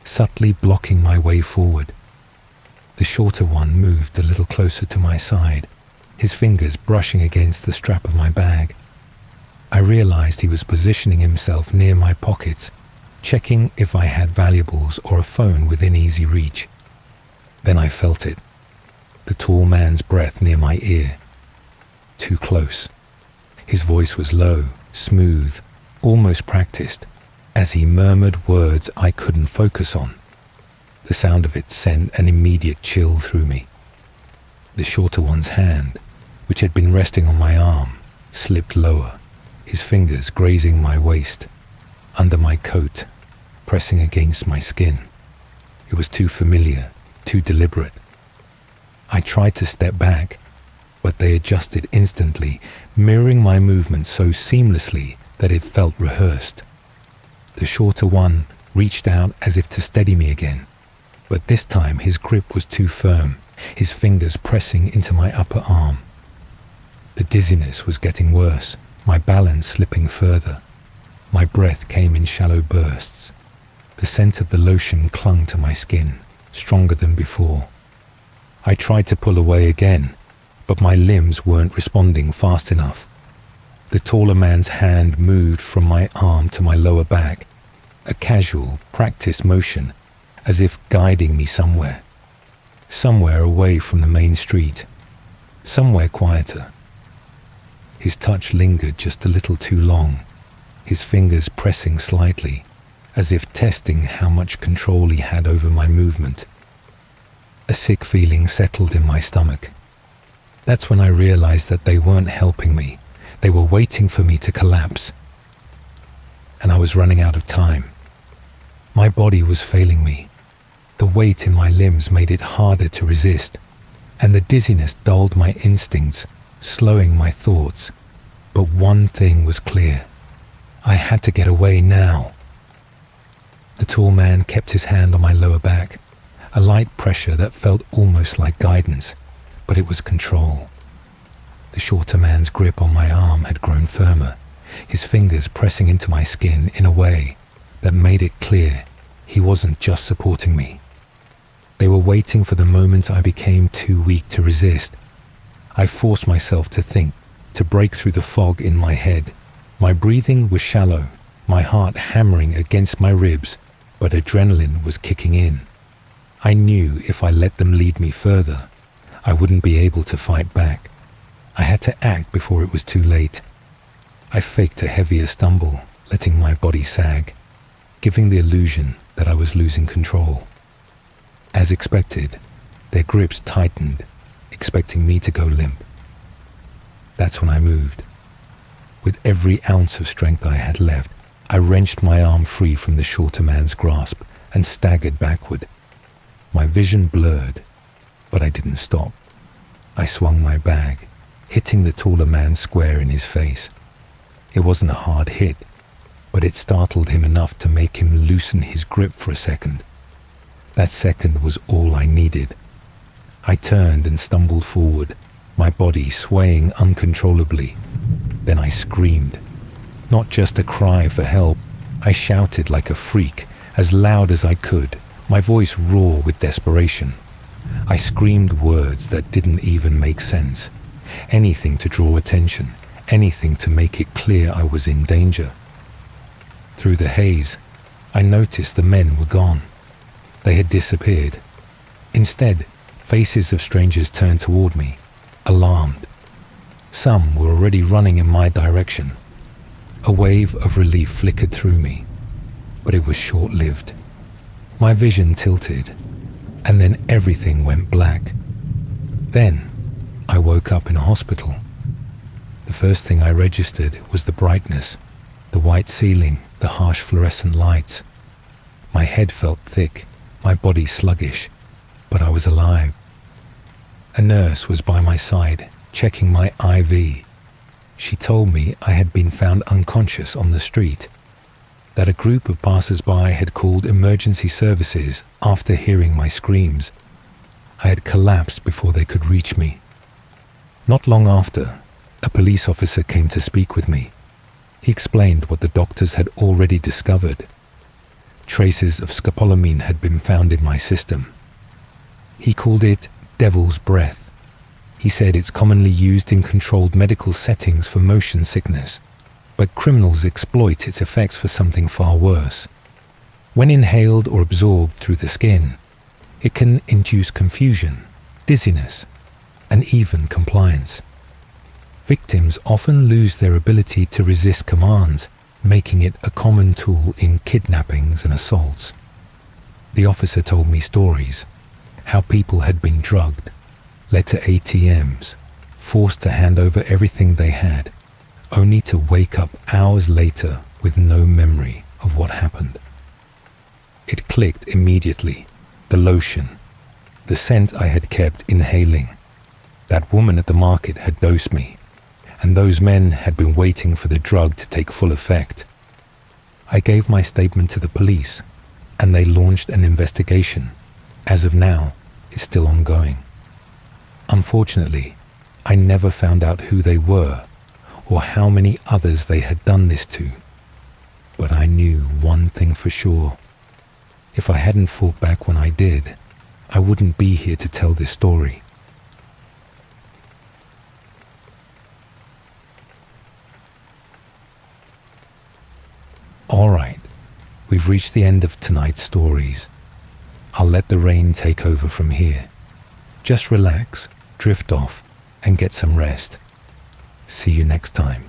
subtly blocking my way forward. The shorter one moved a little closer to my side, his fingers brushing against the strap of my bag. I realized he was positioning himself near my pockets, checking if I had valuables or a phone within easy reach. Then I felt it, the tall man's breath near my ear. Too close. His voice was low, smooth, almost practiced, as he murmured words I couldn't focus on. The sound of it sent an immediate chill through me. The shorter one's hand, which had been resting on my arm, slipped lower, his fingers grazing my waist, under my coat, pressing against my skin. It was too familiar, too deliberate. I tried to step back, but they adjusted instantly, mirroring my movements so seamlessly that it felt rehearsed. The shorter one reached out as if to steady me again, but this time his grip was too firm, his fingers pressing into my upper arm. The dizziness was getting worse, my balance slipping further. My breath came in shallow bursts. The scent of the lotion clung to my skin, stronger than before. I tried to pull away again, but my limbs weren't responding fast enough. The taller man's hand moved from my arm to my lower back, a casual, practiced motion, as if guiding me somewhere. Somewhere away from the main street. Somewhere quieter. His touch lingered just a little too long, his fingers pressing slightly, as if testing how much control he had over my movement. A sick feeling settled in my stomach. That's when I realized that they weren't helping me. They were waiting for me to collapse. And I was running out of time. My body was failing me. The weight in my limbs made it harder to resist, and the dizziness dulled my instincts, slowing my thoughts. But one thing was clear. I had to get away now. The tall man kept his hand on my lower back, a light pressure that felt almost like guidance, but it was control. The shorter man's grip on my arm had grown firmer, his fingers pressing into my skin in a way that made it clear he wasn't just supporting me. They were waiting for the moment I became too weak to resist. I forced myself to think, to break through the fog in my head. My breathing was shallow, my heart hammering against my ribs, but adrenaline was kicking in. I knew if I let them lead me further, I wouldn't be able to fight back. I had to act before it was too late. I faked a heavier stumble, letting my body sag, giving the illusion that I was losing control. As expected, their grips tightened, expecting me to go limp. That's when I moved. With every ounce of strength I had left, I wrenched my arm free from the shorter man's grasp and staggered backward. My vision blurred, but I didn't stop. I swung my bag, hitting the taller man square in his face. It wasn't a hard hit, but it startled him enough to make him loosen his grip for a second. That second was all I needed. I turned and stumbled forward, my body swaying uncontrollably. Then I screamed. Not just a cry for help. I shouted like a freak, as loud as I could, my voice raw with desperation. I screamed words that didn't even make sense. Anything to draw attention, anything to make it clear I was in danger. Through the haze, I noticed the men were gone. They had disappeared. Instead, faces of strangers turned toward me, alarmed. Some were already running in my direction. A wave of relief flickered through me, but it was short-lived. My vision tilted, and then everything went black. Then, I woke up in a hospital. The first thing I registered was the brightness, the white ceiling, the harsh fluorescent lights. My head felt thick, my body sluggish, but I was alive. A nurse was by my side, checking my IV. She told me I had been found unconscious on the street, that a group of passers-by had called emergency services after hearing my screams. I had collapsed before they could reach me. Not long after, a police officer came to speak with me. He explained what the doctors had already discovered. Traces of scopolamine had been found in my system. He called it devil's breath. He said it's commonly used in controlled medical settings for motion sickness, but criminals exploit its effects for something far worse. When inhaled or absorbed through the skin, it can induce confusion, dizziness, and even compliance. Victims often lose their ability to resist commands, making it a common tool in kidnappings and assaults. The officer told me stories, how people had been drugged, led to ATMs, forced to hand over everything they had, only to wake up hours later with no memory of what happened. It clicked immediately. The lotion, the scent I had kept inhaling. That woman at the market had dosed me, and those men had been waiting for the drug to take full effect. I gave my statement to the police, and they launched an investigation. As of now, it's still ongoing. Unfortunately, I never found out who they were or how many others they had done this to. But I knew one thing for sure. If I hadn't fought back when I did, I wouldn't be here to tell this story. Alright, we've reached the end of tonight's stories. I'll let the rain take over from here. Just relax, drift off, and get some rest. See you next time.